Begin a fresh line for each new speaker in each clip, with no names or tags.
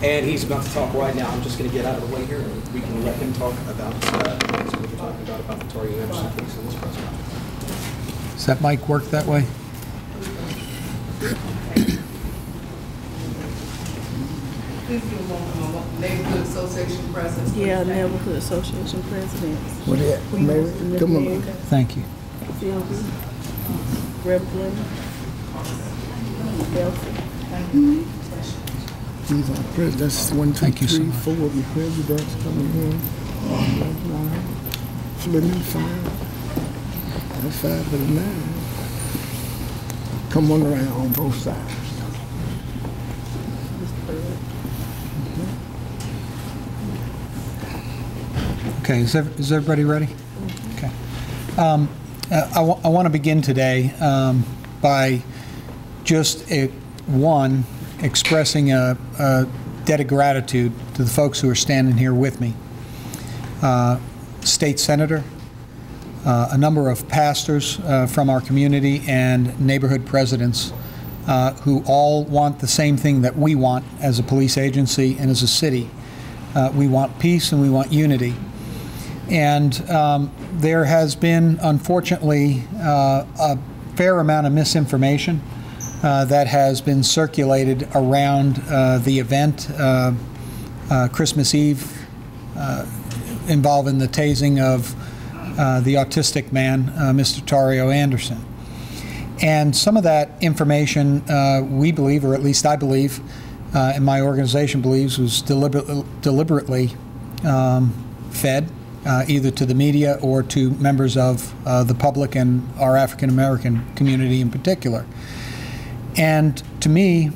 And he's about to talk right now. I'm just going to get out of the way here, and we can let him talk about what we're talking about the Tori Anderson case in this press conference.
Does that mic work that way?
Please give a neighborhood association president.
Yeah, neighborhood association president.
What is that? Mary? Come on.
Thank you.
Sylvia, Reverend, Belton.
These are presidents. 1, 2,
Thank you so
3,
much.
4 of the presidents coming in. Fleming 5. That's 5 of the 9. Come on around on both sides.
Okay, is everybody ready? Okay. I want to begin today by just expressing a debt of gratitude to the folks who are standing here with me. State Senator, a number of pastors from our community, and neighborhood presidents who all want the same thing that we want as a police agency and as a city. We want peace and we want unity. And there has been, unfortunately, a fair amount of misinformation that has been circulated around the event, Christmas Eve, involving the tasing of the autistic man, Mr. Tario Anderson. And some of that information, we believe, or at least I believe, and my organization believes, was deliberately fed either to the media or to members of the public and our African American community in particular. And to me,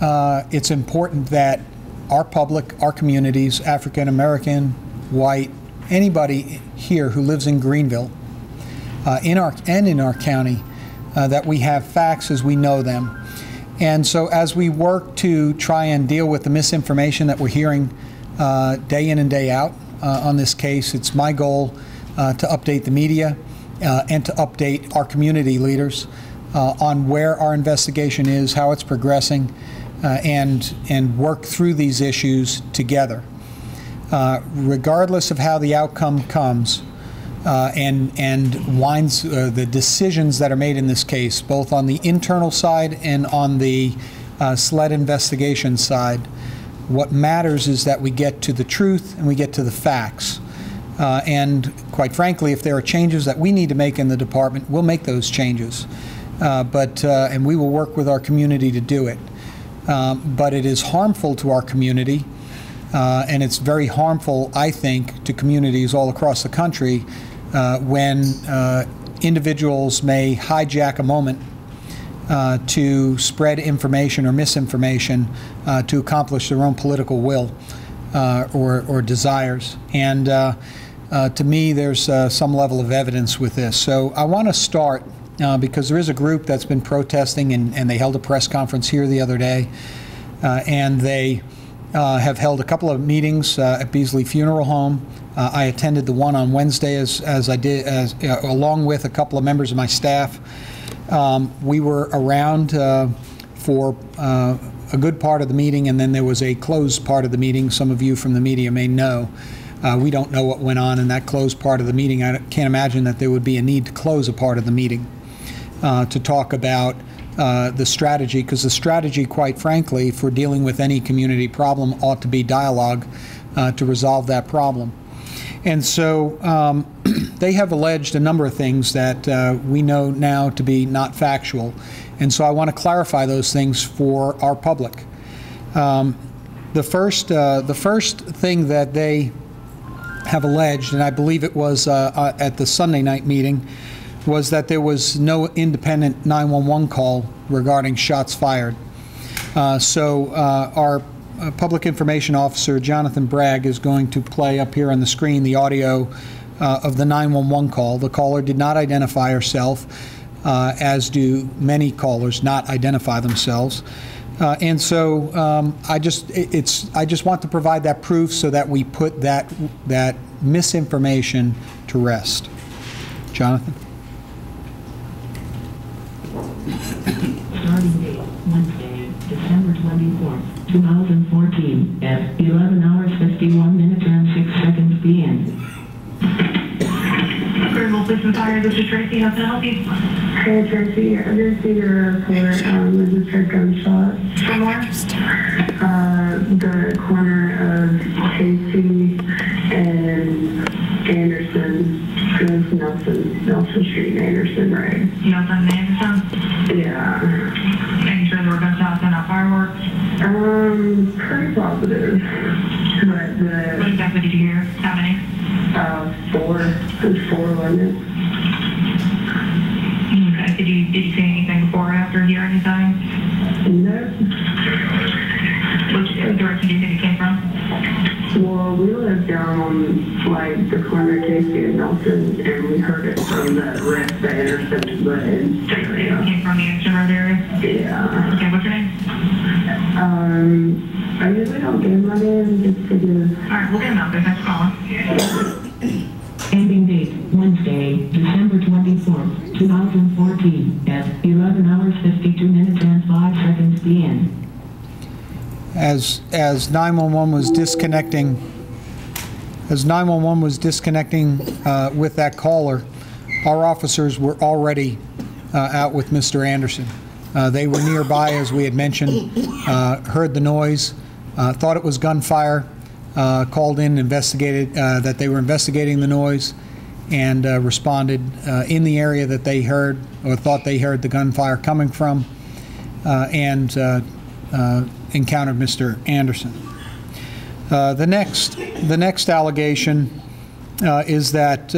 it's important that our public, our communities, African American, white, anybody here who lives in Greenville, in our county, that we have facts as we know them. And so as we work to try and deal with the misinformation that we're hearing day in and day out on this case, it's my goal to update the media and to update our community leaders on where our investigation is, how it's progressing, and work through these issues together. Regardless of how the outcome comes, and winds the decisions that are made in this case, both on the internal side and on the SLED investigation side, what matters is that we get to the truth and we get to the facts. And quite frankly, if there are changes that we need to make in the department, we'll make those changes. And we will work with our community to do it. But it is harmful to our community, and it's very harmful, I think, to communities all across the country when individuals may hijack a moment to spread information or misinformation to accomplish their own political will or desires. And to me, there's some level of evidence with this. So I want to start because there is a group that's been protesting, and they held a press conference here the other day, and they have held a couple of meetings at Beasley Funeral Home. I attended the one on Wednesday along with a couple of members of my staff. We were around for a good part of the meeting, and then there was a closed part of the meeting. Some of you from the media may know. We don't know what went on in that closed part of the meeting. I can't imagine that there would be a need to close a part of the meeting to talk about the strategy, because the strategy, quite frankly, for dealing with any community problem ought to be dialogue to resolve that problem. And so they have alleged a number of things that we know now to be not factual. And so I want to clarify those things for our public. The first thing that they have alleged, and I believe it was at the Sunday night meeting, was that there was no independent 911 call regarding shots fired. So our Public Information Officer, Jonathan Bragg, is going to play up here on the screen the audio of the 911 call. The caller did not identify herself, as do many callers not identify themselves. And so I just want to provide that proof so that we put that misinformation to rest. Jonathan?
Starting date, Wednesday, December 24th, 2014, at 11 hours 51 minutes and 6 seconds p.m.
Greenville Police and Fire, this is Tracy. How can I help you?
Hey Tracy, I just see your caller registered gunshot.
From where?
The corner of Casey and Anderson, Nelson Street and Anderson, right?
Nelson and Anderson?
Yeah.
Making sure there were gunshots and not fireworks?
Pretty positive. But
What exactly did you hear? How many?
4. There's 4 limits.
Okay. Did you see anything before or after hear anything?
No.
Which direction do you think it came from?
Well, we live down on, like, the corner of Casey and Nelson, and we heard it from the rest of Anderson, but it's
So it came from the Anderson Road area?
yeah.
Okay, what's your name?
I usually don't give my name, just to do.
Alright, we'll get him out there. Thanks for calling.
Ending date, Wednesday, December 24th, 2014, at 11 hours 52 minutes and 5 seconds p.m.
As 911 was disconnecting, with that caller, our officers were already out with Mr. Anderson. They were nearby, as we had mentioned, heard the noise, thought it was gunfire, called in, investigated that they were investigating the noise, and responded in the area that they heard or thought they heard the gunfire coming from, and encountered Mr. Anderson. The next allegation is that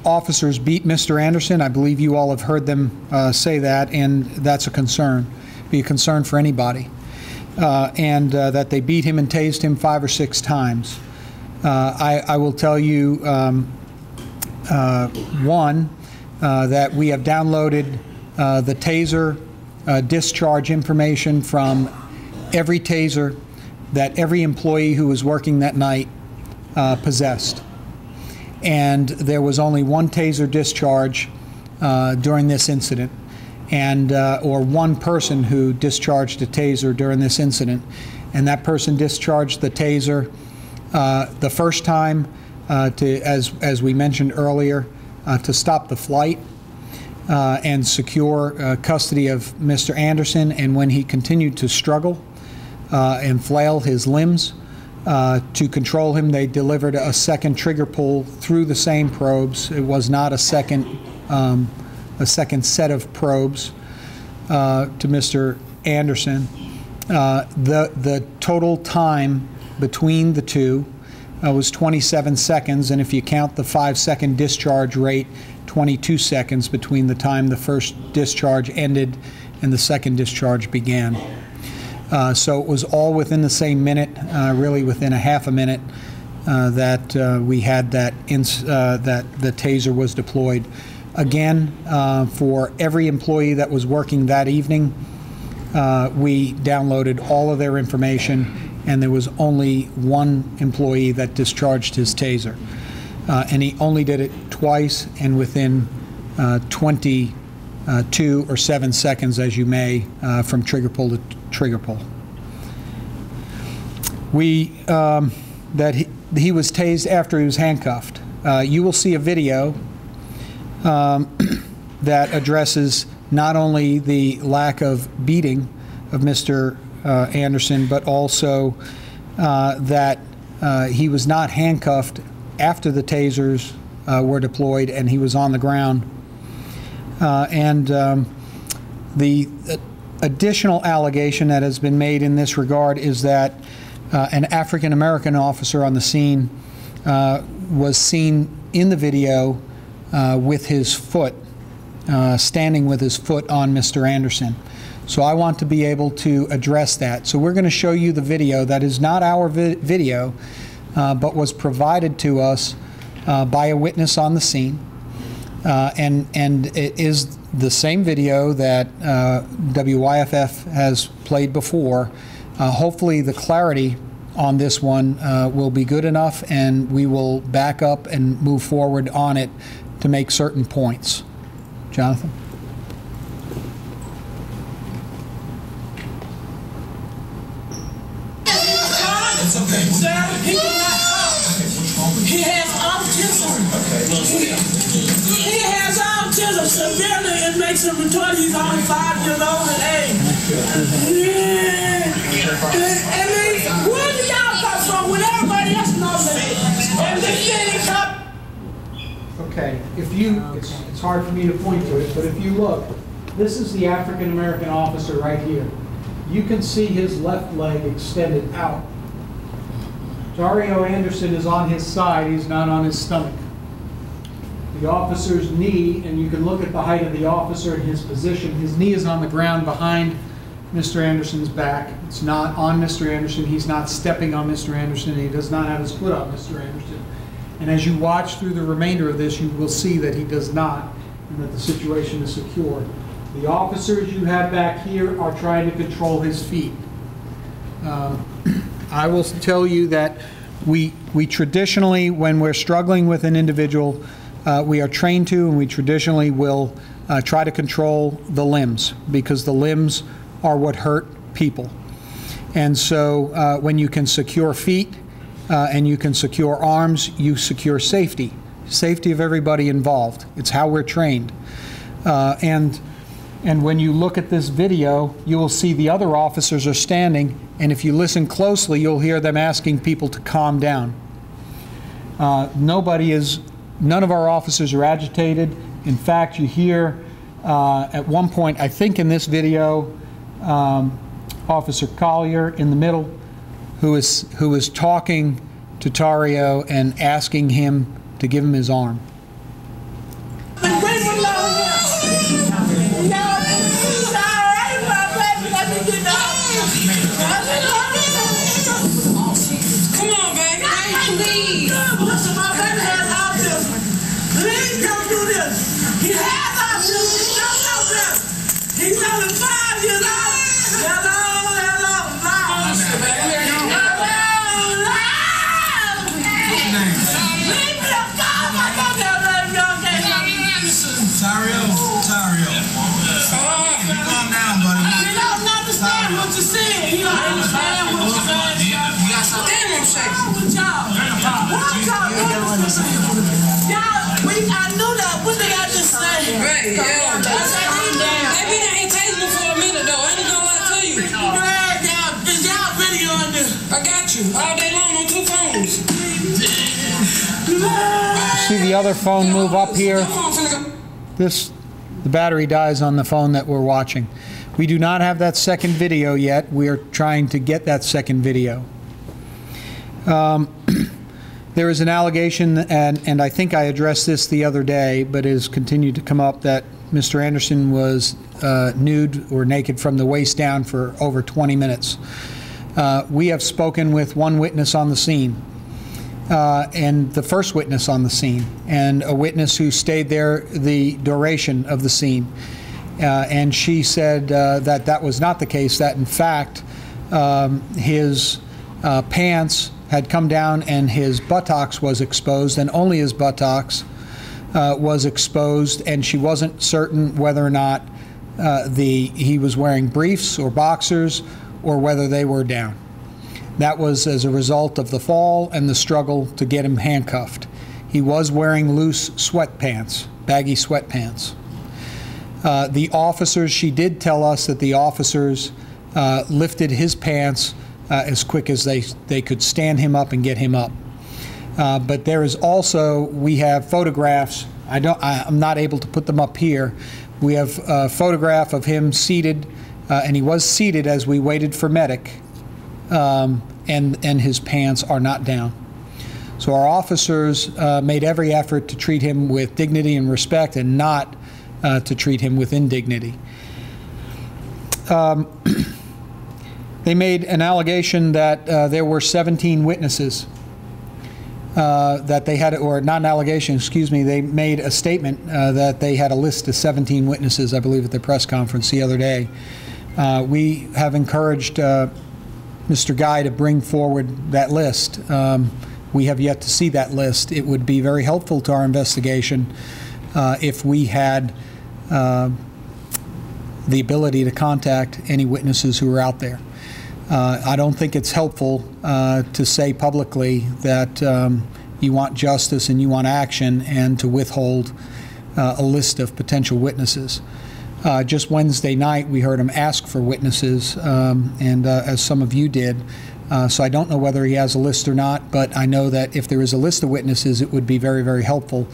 officers beat Mr. Anderson. I believe you all have heard them say that, and that's a concern. Be a concern for anybody. And that they beat him and tased him 5 or 6 times. I will tell you, one, that we have downloaded the taser discharge information from every taser that every employee who was working that night possessed. And there was only one taser discharge during this incident, and or one person who discharged a taser during this incident. And that person discharged the taser the first time as we mentioned earlier, to stop the flight and secure custody of Mr. Anderson. And when he continued to struggle and flail his limbs, to control him, they delivered a second trigger pull through the same probes. It was not a second set of probes to Mr. Anderson. The total time between the two was 27 seconds, and if you count the 5-second discharge rate, 22 seconds between the time the first discharge ended and the second discharge began. So it was all within the same minute, really within a half a minute, that we had that the taser was deployed. Again, for every employee that was working that evening, we downloaded all of their information, and there was only one employee that discharged his taser. And he only did it twice and within 22 or 7 seconds, as you may, from trigger pull to trigger pull. That he was tased after he was handcuffed. You will see a video that addresses not only the lack of beating of Mr. Anderson, but also that he was not handcuffed after the tasers were deployed and he was on the ground. The additional allegation that has been made in this regard is that an African-American officer on the scene was seen in the video with his foot, standing with his foot on Mr. Anderson. So I want to be able to address that. So we're going to show you the video that is not our video, but was provided to us by a witness on the scene. And it is the same video that WYFF has played before. Hopefully the clarity on this one will be good enough, and we will back up and move forward on it to make certain points. Jonathan?
It's okay. Sir, he cannot talk. He has autism. He has autism severely. It makes him retarded. He's only 5 years old in age. And then, where do y'all come from when everybody else knows that? And this thing come.
Okay, it's hard for me to point to it, but if you look, this is the African American officer right here. You can see his left leg extended out. Dario Anderson is on his side, he's not on his stomach. The officer's knee, and you can look at the height of the officer and his position, his knee is on the ground behind Mr. Anderson's back. It's not on Mr. Anderson, he's not stepping on Mr. Anderson, he does not have his foot on Mr. Anderson. And as you watch through the remainder of this, you will see that he does not, and that the situation is secure. The officers you have back here are trying to control his feet. I will tell you that we traditionally, when we're struggling with an individual, we are trained to, and we traditionally will try to control the limbs, because the limbs are what hurt people. And so when you can secure feet and you can secure arms, you secure safety of everybody involved. It's how we're trained. And when you look at this video, you will see the other officers are standing, and if you listen closely, you'll hear them asking people to calm down. None of our officers are agitated. In fact, you hear at one point, I think in this video, Officer Collier in the middle, who is talking to Tario and asking him to give him his arm.
He's only 5 years old. Tario. Calm down, buddy. He don't understand what you're saying. He don't understand what you're saying. You got something? Damn, I'm shaking. What's y'all? I knew that. What did I just say? Right, yeah. Maybe they ain't tasing me for a minute, though. I ain't gonna lie to you. Is y'all video on this? I got you. All day long on 2 phones.
See the other phone move up here? The battery dies on the phone that we're watching. We do not have that second video yet. We are trying to get that second video. There is an allegation, and I think I addressed this the other day, but it has continued to come up, that Mr. Anderson was nude or naked from the waist down for over 20 minutes. We have spoken with one witness on the scene, and the first witness on the scene, and a witness who stayed there the duration of the scene. And she said that that was not the case, that in fact his pants had come down and his buttocks was exposed, and only his buttocks was exposed, and she wasn't certain whether or not he was wearing briefs or boxers or whether they were down. That was as a result of the fall and the struggle to get him handcuffed. He was wearing loose sweatpants, baggy sweatpants. The officers, she did tell us that the officers lifted his pants as quick as they could stand him up and get him up. But there is also, we have photographs, I'm not able to put them up here. We have a photograph of him seated, and he was seated as we waited for medic, and his pants are not down. So our officers made every effort to treat him with dignity and respect, and not to treat him with indignity. They made an allegation that there were 17 witnesses. that they had, or not an allegation, excuse me, they made a statement that they had a list of 17 witnesses, I believe, at their press conference the other day. We have encouraged Mr. Guy to bring forward that list. We have yet to see that list. It would be very helpful to our investigation if we had the ability to contact any witnesses who are out there. I don't think it's helpful to say publicly that you want justice and you want action and to withhold a list of potential witnesses. Just Wednesday night, we heard him ask for witnesses, and as some of you did. So I don't know whether he has a list or not, but I know that if there is a list of witnesses, it would be very, very helpful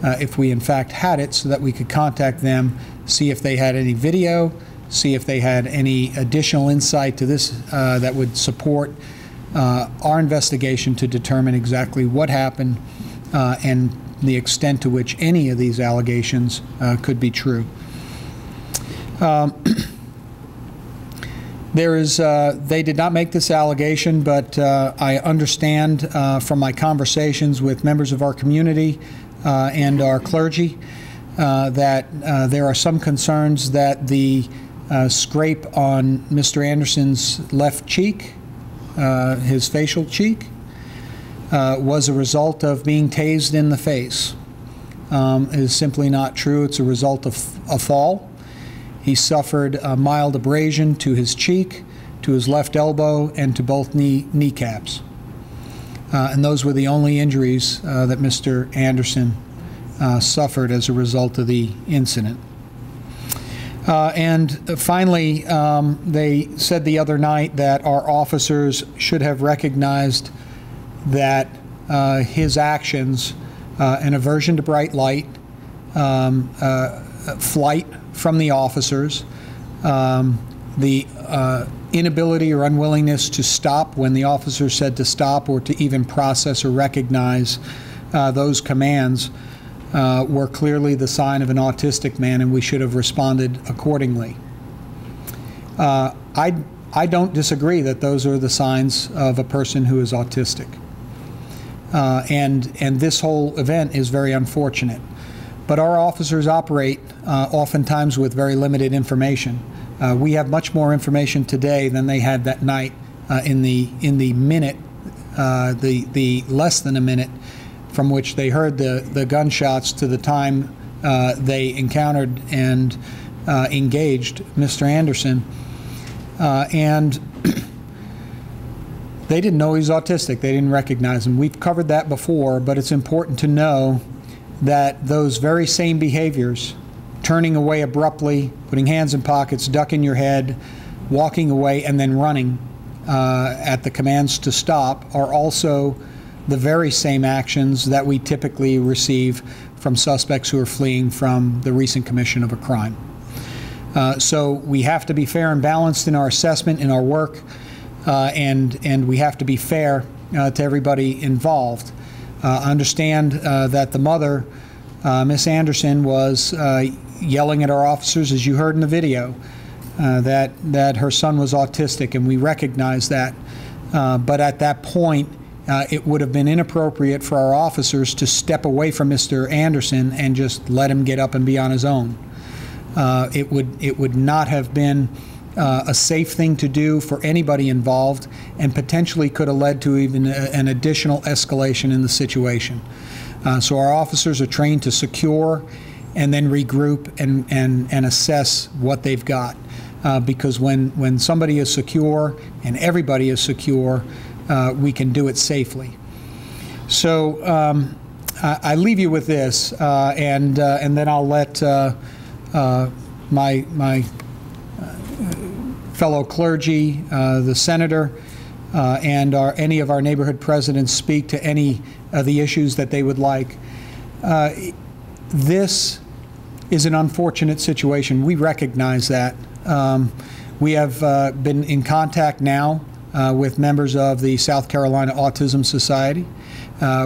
if we in fact had it, so that we could contact them, see if they had any video, see if they had any additional insight to this that would support our investigation to determine exactly what happened and the extent to which any of these allegations could be true. They did not make this allegation, but I understand from my conversations with members of our community and our clergy that there are some concerns that the scrape on Mr. Anderson's left cheek, his facial cheek, was a result of being tased in the face. It is simply not true. It's a result of a fall. He suffered a mild abrasion to his cheek, to his left elbow, and to both kneecaps. And those were the only injuries that Mr. Anderson suffered as a result of the incident. And finally, they said the other night that our officers should have recognized that his actions, an aversion to bright light, flight from the officers, the inability or unwillingness to stop when the officer said to stop, or to even process or recognize those commands, were clearly the sign of an autistic man, and we should have responded accordingly. I don't disagree that those are the signs of a person who is autistic. And this whole event is very unfortunate. But our officers operate oftentimes with very limited information. We have much more information today than they had that night in the minute, the less than a minute from which they heard the gunshots to the time they encountered and engaged Mr. Anderson. And they didn't know he was autistic. They didn't recognize him. We've covered that before, but it's important to know that those very same behaviors, turning away abruptly, putting hands in pockets, ducking your head, walking away, and then running at the commands to stop, are also the very same actions that we typically receive from suspects who are fleeing from the recent commission of a crime. So we have to be fair and balanced in our assessment, in our work, and we have to be fair to everybody involved. Understand that the mother, Miss Anderson, was yelling at our officers, as you heard in the video, that her son was autistic, and we recognize that. But at that point, it would have been inappropriate for our officers to step away from Mr. Anderson and just let him get up and be on his own. It would not have been a safe thing to do for anybody involved, and potentially could have led to even an additional escalation in the situation. So our officers are trained to secure and then regroup and assess what they've got. Because when somebody is secure and everybody is secure, we can do it safely. So I leave you with this, and then I'll let my fellow clergy, the senator, and any of our neighborhood presidents speak to any of the issues that they would like. This is an unfortunate situation. We recognize that. We have been in contact now with members of the South Carolina Autism Society.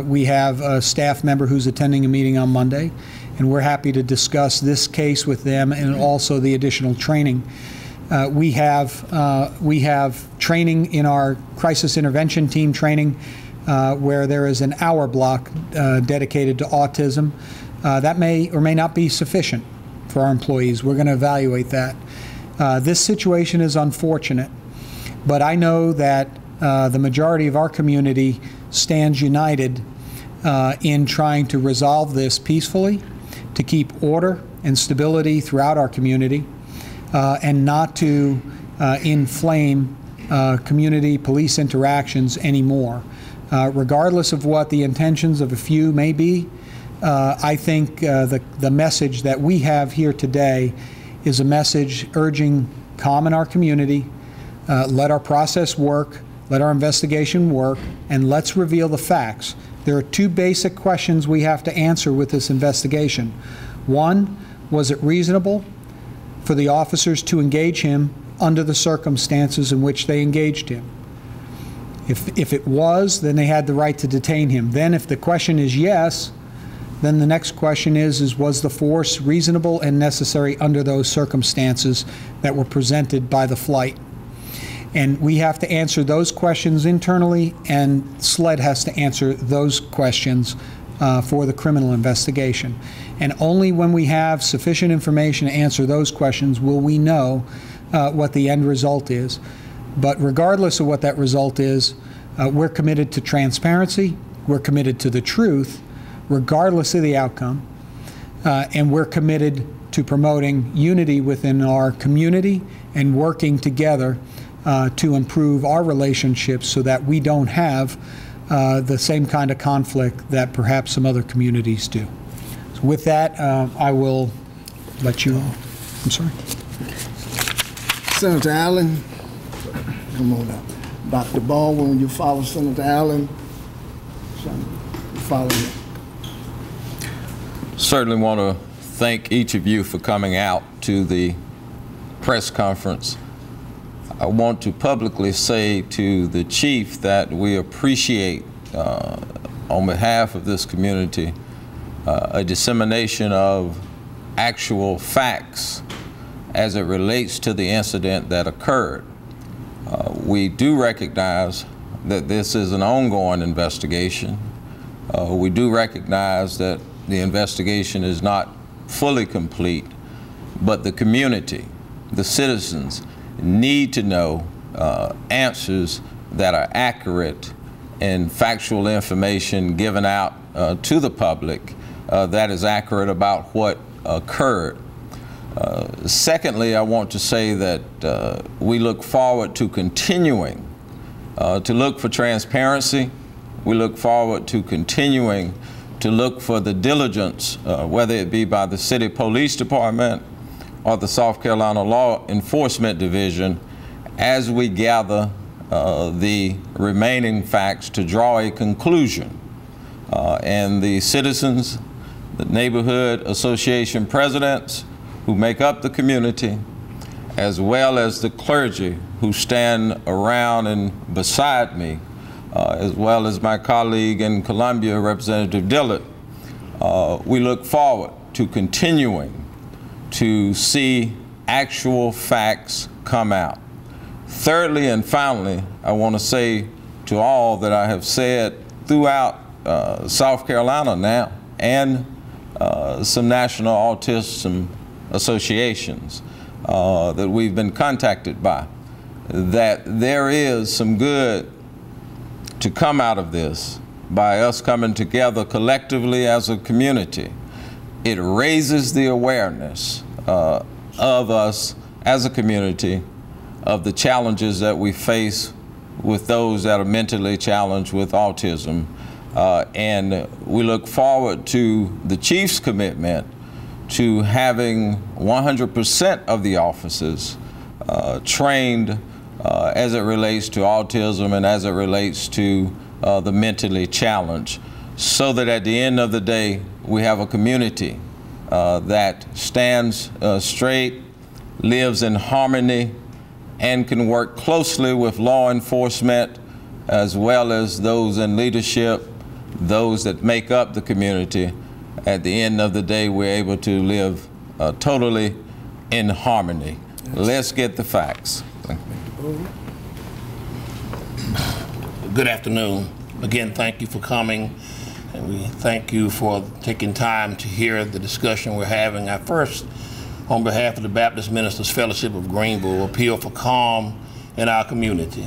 We have a staff member who's attending a meeting on Monday, and we're happy to discuss this case with them and also the additional training. We have training in our crisis intervention team training where there is an hour block dedicated to autism. That may or may not be sufficient for our employees. We're going to evaluate that. This situation is unfortunate, but I know that the majority of our community stands united in trying to resolve this peacefully, to keep order and stability throughout our community, and not to inflame community police interactions anymore. Regardless of what the intentions of a few may be, I think the message that we have here today is a message urging calm in our community, let our process work, let our investigation work, and let's reveal the facts. There are two basic questions we have to answer with this investigation. One, was it reasonable for the officers to engage him under the circumstances in which they engaged him? If it was, then they had the right to detain him. Then if the question is yes, then the next question is was the force reasonable and necessary under those circumstances that were presented by the flight? And we have to answer those questions internally, and SLED has to answer those questions for the criminal investigation. And only when we have sufficient information to answer those questions will we know what the end result is. But regardless of what that result is, we're committed to transparency, we're committed to the truth, regardless of the outcome, and we're committed to promoting unity within our community and working together to improve our relationships so that we don't have the same kind of conflict that perhaps some other communities do. So with that, I will let you, I'm sorry.
Senator Allen, come on up. Dr. Baldwin, will you follow Senator Allen? Follow me.
Certainly want to thank each of you for coming out to the press conference. I want to publicly say to the chief that we appreciate, on behalf of this community, a dissemination of actual facts as it relates to the incident that occurred. We do recognize that this is an ongoing investigation. We do recognize that the investigation is not fully complete, but the community, the citizens, need to know answers that are accurate and factual information given out to the public that is accurate about what occurred. Secondly, I want to say that we look forward to continuing to look for transparency. We look forward to continuing to look for the diligence, whether it be by the City Police Department or the South Carolina Law Enforcement Division, as we gather the remaining facts to draw a conclusion. And the citizens, the neighborhood association presidents who make up the community, as well as the clergy who stand around and beside me, as well as my colleague in Columbia, Representative Dillard, we look forward to continuing to see actual facts come out. Thirdly and finally, I want to say to all that I have said throughout South Carolina now, and some national autism associations that we've been contacted by, that there is some good to come out of this by us coming together collectively as a community. It raises the awareness of us as a community of the challenges that we face with those that are mentally challenged with autism. And we look forward to the chief's commitment to having 100% of the officers trained as it relates to autism and as it relates to the mentally challenged, so that at the end of the day, we have a community that stands straight, lives in harmony, and can work closely with law enforcement, as well as those in leadership, those that make up the community. At the end of the day, we're able to live totally in harmony. Let's get the facts.
Good afternoon. Again, thank you for coming, and we thank you for taking time to hear the discussion we're having. I first, on behalf of the Baptist Ministers Fellowship of Greenville, appeal for calm in our community.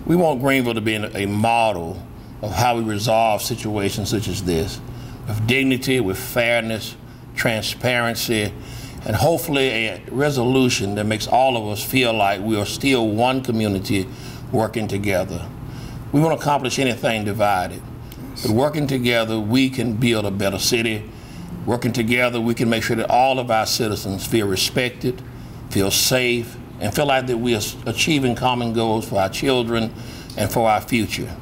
We want Greenville to be a model of how we resolve situations such as this, with dignity, with fairness, transparency, and hopefully a resolution that makes all of us feel like we are still one community working together. We won't accomplish anything divided, but working together we can build a better city. Working together we can make sure that all of our citizens feel respected, feel safe, and feel like that we are achieving common goals for our children and for our future.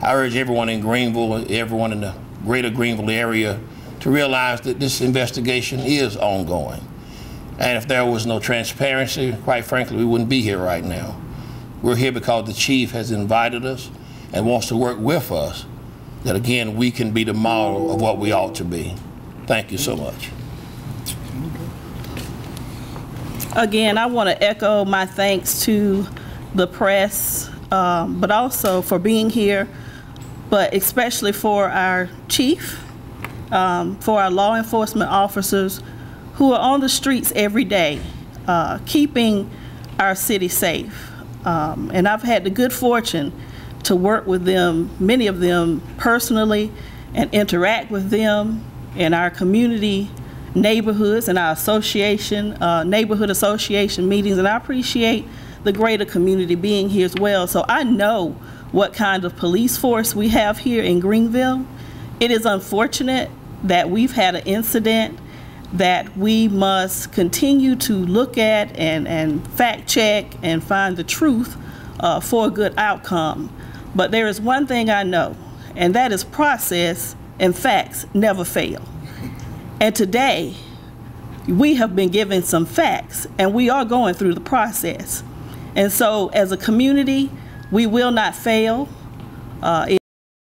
I urge everyone in Greenville, everyone in the greater Greenville area, to realize that this investigation is ongoing. And if there was no transparency, quite frankly, we wouldn't be here right now. We're here because the chief has invited us and wants to work with us, that again, we can be the model of what we ought to be. Thank you so much.
Again, I want to echo my thanks to the press, but also for being here, but especially for our chief, for our law enforcement officers who are on the streets every day, keeping our city safe. And I've had the good fortune to work with them, many of them personally, and interact with them in our community neighborhoods and our association, neighborhood association meetings, and I appreciate the greater community being here as well. So I know what kind of police force we have here in Greenville. It is unfortunate that we've had an incident that we must continue to look at and fact check and find the truth for a good outcome. But there is one thing I know, and that is process and facts never fail. And today, we have been given some facts, and we are going through the process. And so, as a community, we will not fail.